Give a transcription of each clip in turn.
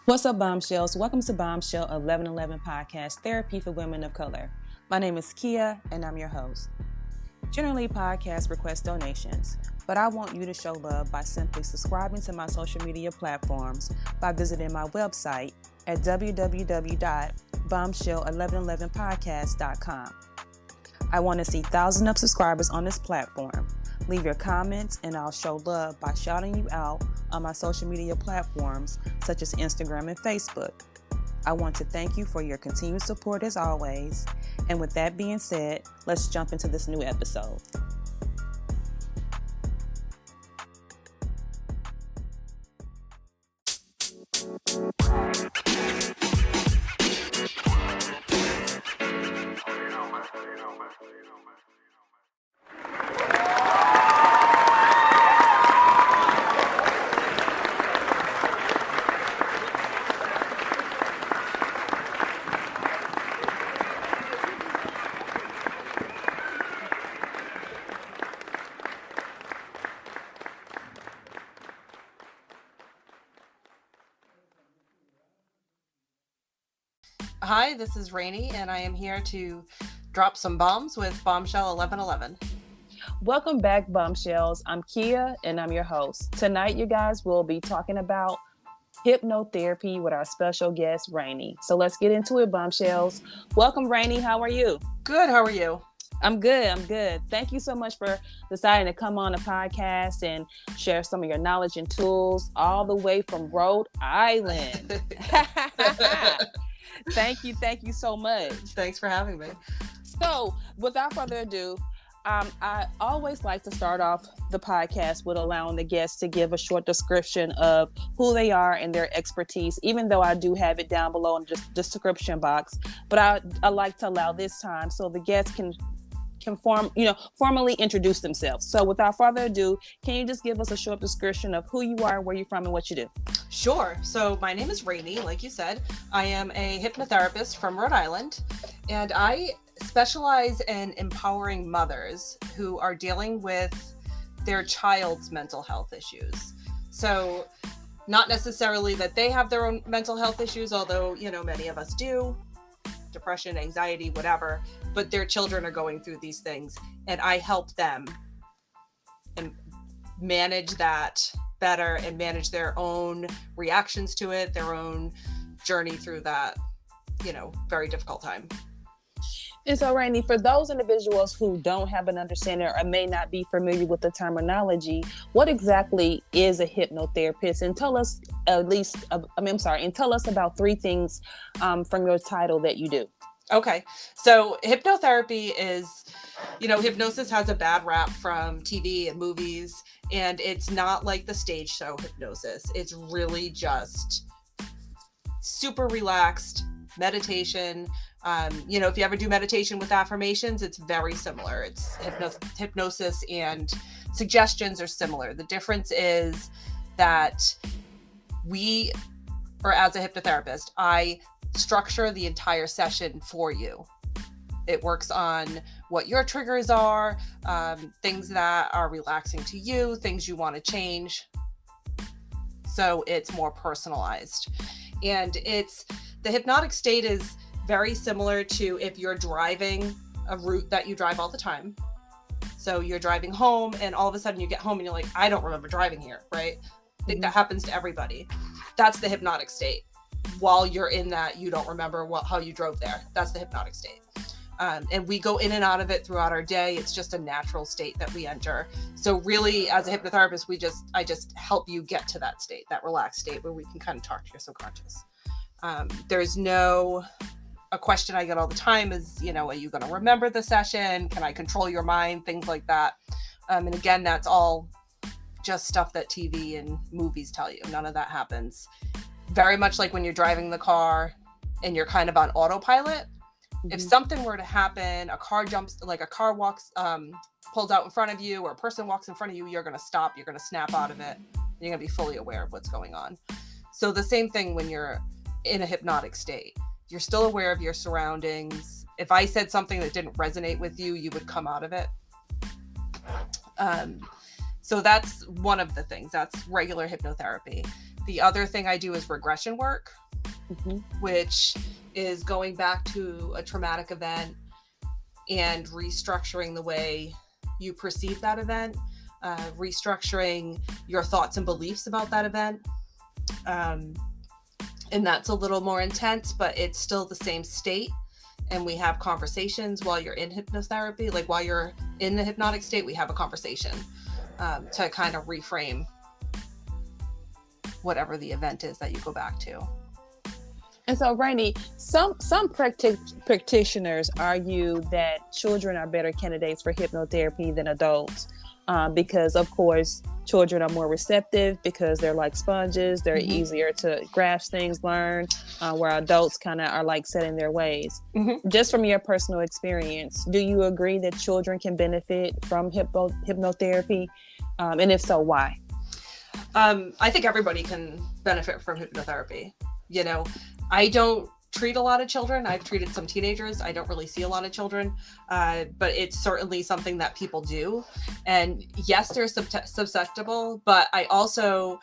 What's up, Bombshells? Welcome to Bombshell 1111 Podcast, Therapy for Women of Color. My name is Kia, and I'm your host. Generally, podcasts request donations, but I want you to show love by simply subscribing to my social media platforms by visiting my website at www.bombshell1111podcast.com. I want to see thousands of subscribers on this platform. Leave your comments and I'll show love by shouting you out on my social media platforms such as Instagram and Facebook. I want to thank you for your continued support as always. And with that being said, let's jump into this new episode. Hi, this is Rayne, and I am here to drop some bombs with Bombshell 1111. Welcome back, Bombshells. I'm Kia, and I'm your host. Tonight, you guys will be talking about hypnotherapy with our special guest, Rayne. So let's get into it, Bombshells. Welcome, Rayne. How are you? Good. How are you? I'm good. Thank you so much for deciding to come on the podcast and share some of your knowledge and tools all the way from Rhode Island. Thank you so much. Thanks for having me. So, without further ado, I always like to start off the podcast with allowing the guests to give a short description of who they are and their expertise, even though I do have it down below in the description box. But I like to allow this time so the guests can formally introduce themselves. So without further ado, can you just give us a short description of who you are, where you're from, and what you do? Sure. So my name is Rayne, like you said. I am a hypnotherapist from Rhode Island, and I specialize in empowering mothers who are dealing with their child's mental health issues. So not necessarily that they have their own mental health issues, although, many of us do. Depression, anxiety, whatever, but their children are going through these things, and I help them and manage that better and manage their own reactions to it, their own journey through that, very difficult time. And so, Rayne, for those individuals who don't have an understanding or may not be familiar with the terminology, what exactly is a hypnotherapist? And tell us tell us about three things from your title that you do. Okay. So hypnotherapy is, hypnosis has a bad rap from TV and movies, and it's not like the stage show hypnosis. It's really just super relaxed meditation. If you ever do meditation with affirmations, it's very similar. It's hypnosis and suggestions are similar. The difference is that as a hypnotherapist, I structure the entire session for you. It works on what your triggers are, things that are relaxing to you, things you want to change. So it's more personalized. And the hypnotic state is very similar to if you're driving a route that you drive all the time. So you're driving home and all of a sudden you get home and you're like, I don't remember driving here, right? I think that happens to everybody. That's the hypnotic state. While you're in that, you don't remember how you drove there. That's the hypnotic state. And we go in and out of it throughout our day. It's just a natural state that we enter. So really, as a hypnotherapist, I just help you get to that state, that relaxed state where we can kind of talk to your subconscious. There's a question I get all the time is, are you going to remember the session? Can I control your mind? Things like that. And again, that's all just stuff that TV and movies tell you. None of that happens. Very much like when you're driving the car and you're kind of on autopilot. Mm-hmm. If something were to happen, a car walks, pulls out in front of you, or a person walks in front of you, you're going to stop, you're going to snap out of it. You're going to be fully aware of what's going on. So the same thing when you're in a hypnotic state. You're still aware of your surroundings. If I said something that didn't resonate with you, you would come out of it. So that's one of the things. That's regular hypnotherapy. The other thing I do is regression work, Mhm. which is going back to a traumatic event and restructuring the way you perceive that event, restructuring your thoughts and beliefs about that event. And that's a little more intense, but it's still the same state. And we have conversations while you're in hypnotherapy. Like while you're in the hypnotic state, we have a conversation to kind of reframe whatever the event is that you go back to. And so, Rayne, some practitioners argue that children are better candidates for hypnotherapy than adults because, of course, children are more receptive because they're like sponges. They're easier to grasp things, learn, where adults kind of are like set in their ways. Just from your personal experience, do you agree that children can benefit from hypnotherapy? And if so, why? I think everybody can benefit from hypnotherapy. You know, I don't treat a lot of children. I've treated some teenagers. I don't really see a lot of children, but it's certainly something that people do. And yes, they're susceptible, but I also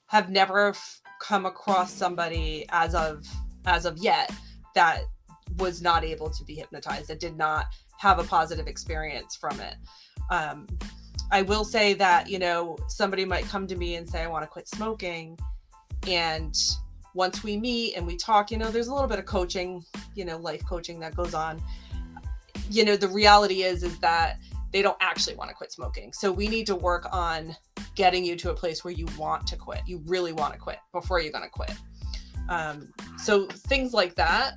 have never come across somebody as of yet that was not able to be hypnotized, that did not have a positive experience from it. I will say that, you know, somebody might come to me and say, I want to quit smoking. And once we meet and we talk, you know, there's a little bit of coaching, you know, life coaching that goes on. You know, the reality is that they don't actually want to quit smoking. So we need to work on getting you to a place where you want to quit. You really want to quit before you're going to quit. So things like that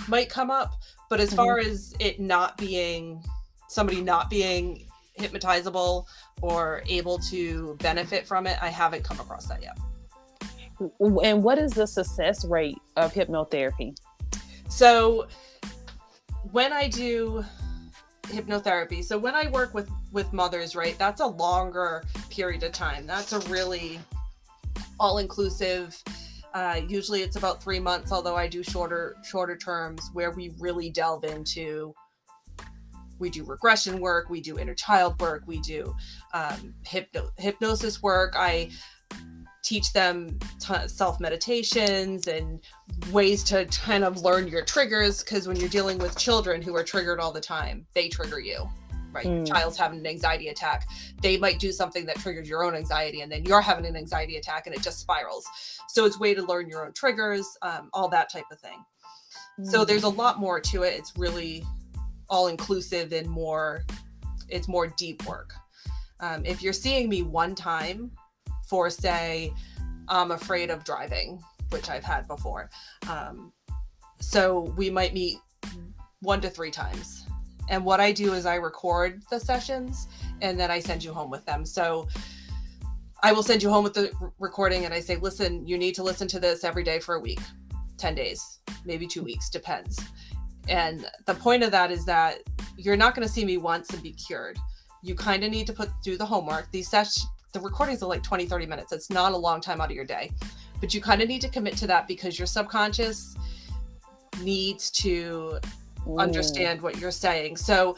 might come up. But as far as it not being, somebody not being hypnotizable or able to benefit from it, I haven't come across that yet. And what is the success rate of hypnotherapy? So when I do hypnotherapy, so when I work with mothers, right, that's a longer period of time. That's a really all-inclusive, usually it's about 3 months, although I do shorter terms where we really delve into, we do regression work, we do inner child work, we do hypnosis work. I teach them self-meditations and ways to kind of learn your triggers, because when you're dealing with children who are triggered all the time, they trigger you, right? Your child's having an anxiety attack. They might do something that triggers your own anxiety, and then you're having an anxiety attack and it just spirals. So it's a way to learn your own triggers, all that type of thing. So there's a lot more to it. It's really all-inclusive and it's more deep work. If you're seeing me one time for, say, I'm afraid of driving, which I've had before. So we might meet 1 to 3 times. And what I do is I record the sessions and then I send you home with them. So I will send you home with the recording and I say, listen, you need to listen to this every day for a week, 10 days, maybe 2 weeks, depends. And the point of that is that you're not going to see me once and be cured. You kind of need to do the homework. The recordings are like 20, 30 minutes. It's not a long time out of your day, but you kind of need to commit to that because your subconscious needs to understand what you're saying. So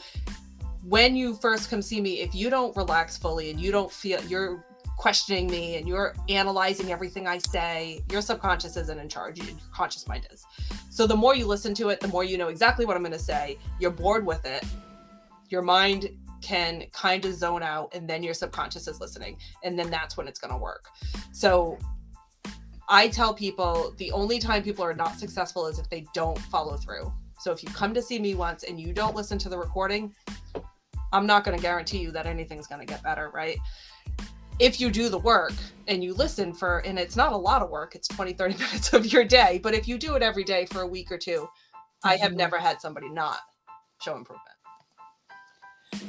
when you first come see me, if you don't relax fully and you don't feel, you're questioning me and you're analyzing everything I say, your subconscious isn't in charge. Your conscious mind is. So the more you listen to it, the more you know exactly what I'm going to say. You're bored with it. Your mind can kind of zone out, and then your subconscious is listening, and then that's when it's going to work. So I tell people the only time people are not successful is if they don't follow through. So if you come to see me once and you don't listen to the recording, I'm not going to guarantee you that anything's going to get better, right? If you do the work and you listen and it's not a lot of work, it's 20, 30 minutes of your day, but if you do it every day for a week or two, I have never had somebody not show improvement.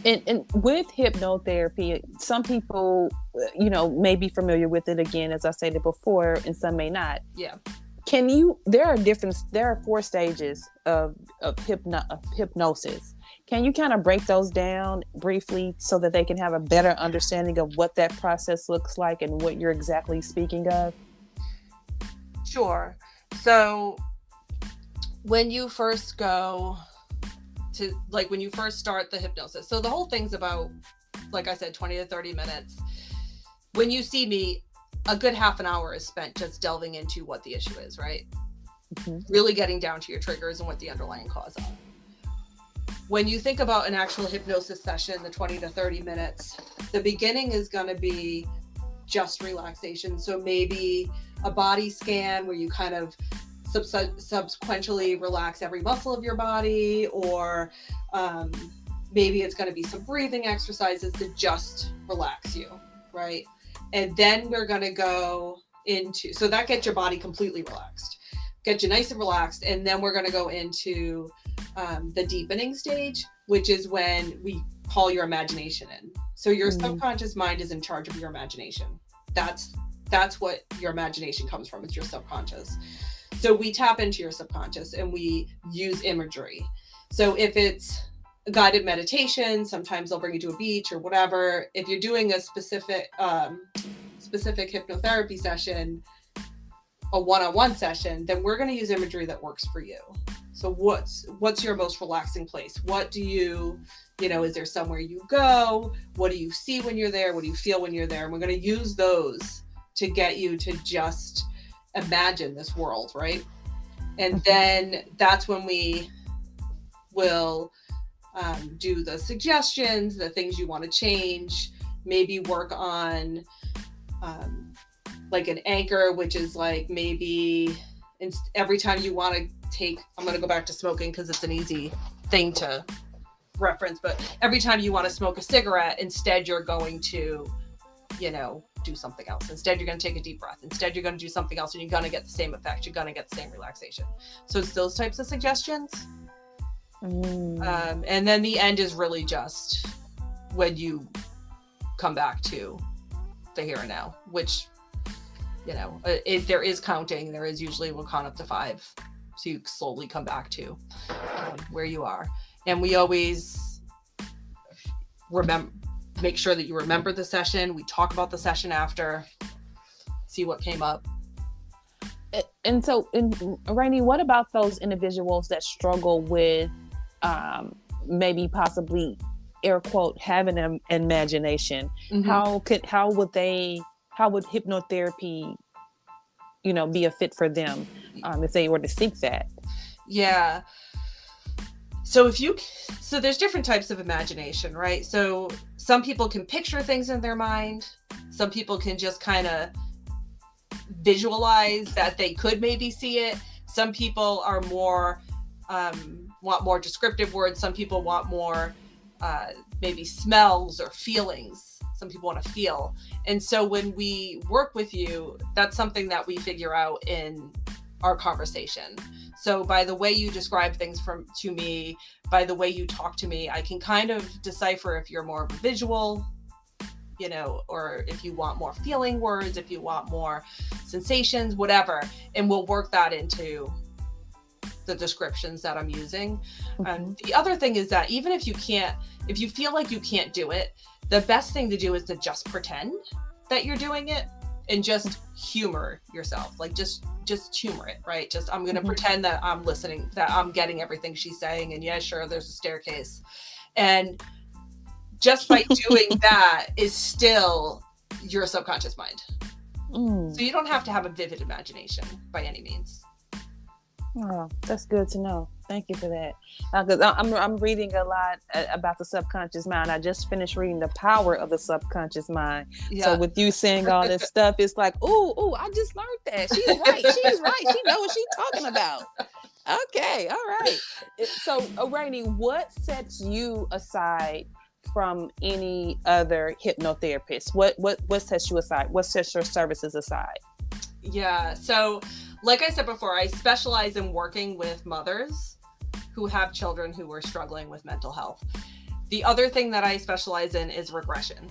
And with hypnotherapy, some people, you know, may be familiar with it again, as I stated before, and some may not. Yeah. There are 4 stages of hypnosis. Can you kind of break those down briefly so that they can have a better understanding of what that process looks like and what you're exactly speaking of? Sure. So when you first go to, like, when you first start the hypnosis, so the whole thing's about, like I said, 20 to 30 minutes. When you see me, a good half an hour is spent just delving into what the issue is, right? Mm-hmm. Really getting down to your triggers and what the underlying cause are. When you think about an actual hypnosis session, the 20 to 30 minutes, the beginning is going to be just relaxation. So maybe a body scan where you kind of subsequently relax every muscle of your body, or maybe it's going to be some breathing exercises to just relax you, right? And then we're going to go into, so that gets your body completely relaxed, get you nice and relaxed. And then we're going to go into the deepening stage, which is when we call your imagination in. So your subconscious mind is in charge of your imagination. That's what your imagination comes from. It's your subconscious. So we tap into your subconscious and we use imagery. So if it's a guided meditation, sometimes they'll bring you to a beach or whatever. If you're doing a specific hypnotherapy session, a one-on-one session, then we're going to use imagery that works for you. So what's your most relaxing place? What do you know, is there somewhere you go? What do you see when you're there? What do you feel when you're there? And we're going to use those to get you to just imagine this world, right? And then that's when we will do the suggestions, the things you want to change, maybe work on like an anchor, which is like maybe every time you want to take, I'm going to go back to smoking because it's an easy thing to reference, but every time you want to smoke a cigarette, instead you're going to, you know, do something else. Instead, you're going to take a deep breath. Instead, you're going to do something else and you're going to get the same effect. You're going to get the same relaxation. So it's those types of suggestions. And then the end is really just when you come back to the here and now, which, you know, there is counting. There is usually, we'll count up to 5. So you slowly come back to where you are. And we always make sure that you remember the session. We talk about the session after, see what came up. And so, Rayne, what about those individuals that struggle with maybe possibly, air quote, having an imagination? How would hypnotherapy, you know, be a fit for them if they were to seek that? Yeah. So so there's different types of imagination, right? So some people can picture things in their mind. Some people can just kind of visualize that they could maybe see it. Some people are more, want more descriptive words. Some people want more, maybe smells or feelings. Some people want to feel. And so when we work with you, that's something that we figure out in our conversation. So by the way you describe things to me, by the way you talk to me, I can kind of decipher if you're more of a visual, you know, or if you want more feeling words, if you want more sensations, whatever. And we'll work that into the descriptions that I'm using. The other thing is that even if you feel like you can't do it, the best thing to do is to just pretend that you're doing it and just humor yourself. Like just humor it, right? Just, I'm going to pretend that I'm listening, that I'm getting everything she's saying. And yeah, sure, there's a staircase. And just by doing that is still your subconscious mind. So you don't have to have a vivid imagination by any means. Oh, that's good to know. Thank you for that. Because I'm reading a lot about the subconscious mind. I just finished reading The Power of the Subconscious Mind. Yeah. So with you saying all this stuff, it's like, ooh, I just learned that. She's right. She knows what she's talking about. Okay, all right. So, Rayne, what sets you aside from any other hypnotherapist? What sets you aside? What sets your services aside? Yeah. So, like I said before, I specialize in working with mothers who have children who are struggling with mental health. The other thing that I specialize in is regression,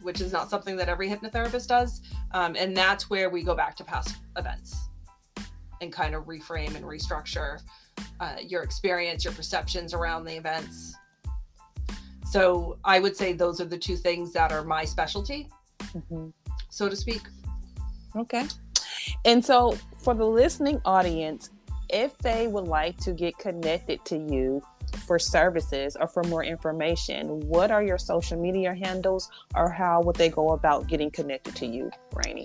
which is not something that every hypnotherapist does. And that's where we go back to past events and kind of reframe and restructure your experience, your perceptions around the events. So I would say those are the two things that are my specialty, so to speak. Okay. And so for the listening audience, if they would like to get connected to you for services or for more information, what are your social media handles, or how would they go about getting connected to you, Rayne?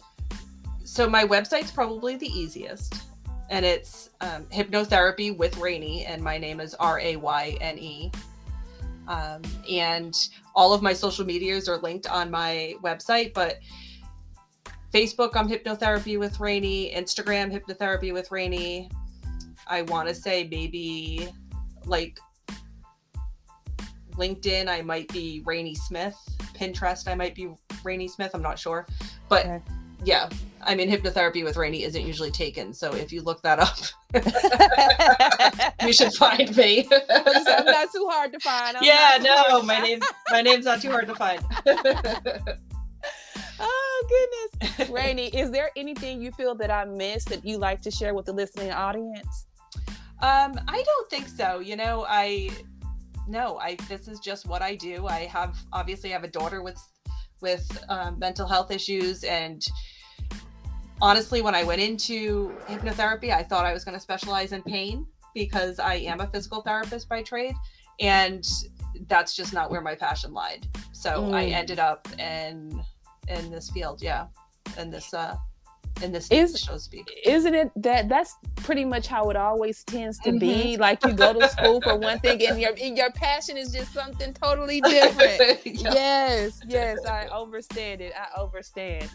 So my website's probably the easiest, and it's Hypnotherapy with Rayne, and my name is Rayne. And all of my social medias are linked on my website, but Facebook, I'm Hypnotherapy with Rayne. Instagram, Hypnotherapy with Rayne. I want to say maybe like LinkedIn, I might be Rayne Smyth. Pinterest, I might be Rayne Smyth. I'm not sure. But okay. Yeah, I mean, Hypnotherapy with Rayne isn't usually taken. So if you look that up, you should find me. So I'm not too hard to find. My name's not too hard to find. Oh, goodness. Rayne, is there anything you feel that I missed that you like to share with the listening audience? I don't think so. This is just what I do. I obviously have a daughter with mental health issues, and honestly, when I went into hypnotherapy, I thought I was going to specialize in pain because I am a physical therapist by trade, and that's just not where my passion lied. So I ended up in this field, in this niche, so to speak. Isn't it that's pretty much how it always tends to be? Like, you go to school for one thing and your passion is just something totally different. Yes, I understand it. I understand.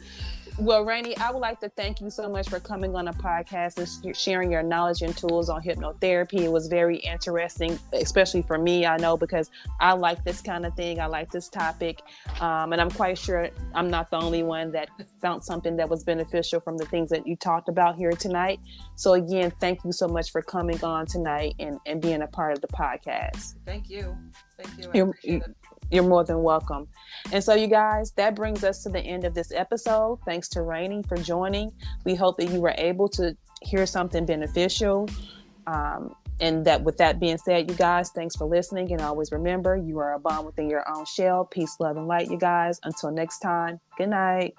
Well, Rayne, I would like to thank you so much for coming on a podcast and sharing your knowledge and tools on hypnotherapy. It was very interesting, especially for me, I know, because I like this kind of thing. I like this topic. And I'm quite sure I'm not the only one that found something that was beneficial from the things that you talked about here tonight. So again, thank you so much for coming on tonight and being a part of the podcast. Thank you. I appreciate it. You're more than welcome. And so, you guys, that brings us to the end of this episode. Thanks to Rayne for joining. We hope that you were able to hear something beneficial. And that with that being said, you guys, thanks for listening. And always remember, you are a bomb within your own shell. Peace, love, and light, you guys. Until next time, good night.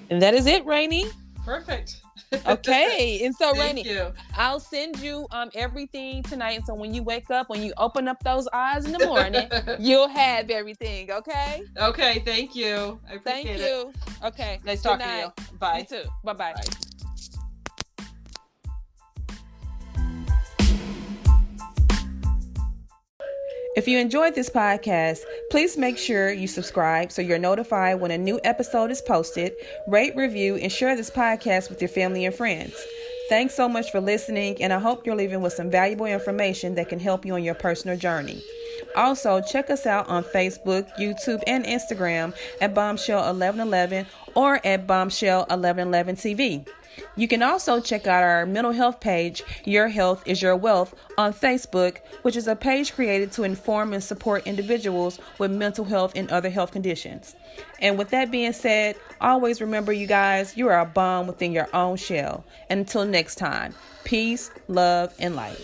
And that is it, Rayne. Perfect. Okay. And so, Thank Rayne, you. I'll send you everything tonight. So when you wake up, when you open up those eyes in the morning, you'll have everything. Okay. Okay. Thank you. I appreciate it. Thank you. Okay. Nice talking to you. Bye. You too. Bye-bye. Bye. If you enjoyed this podcast, please make sure you subscribe so you're notified when a new episode is posted, rate, review, and share this podcast with your family and friends. Thanks so much for listening, and I hope you're leaving with some valuable information that can help you on your personal journey. Also, check us out on Facebook, YouTube, and Instagram at Bombshell1111 or at Bombshell1111 TV. You can also check out our mental health page, Your Health is Your Wealth, on Facebook, which is a page created to inform and support individuals with mental health and other health conditions. And with that being said, always remember, you guys, you are a bomb within your own shell. And until next time, peace, love, and light.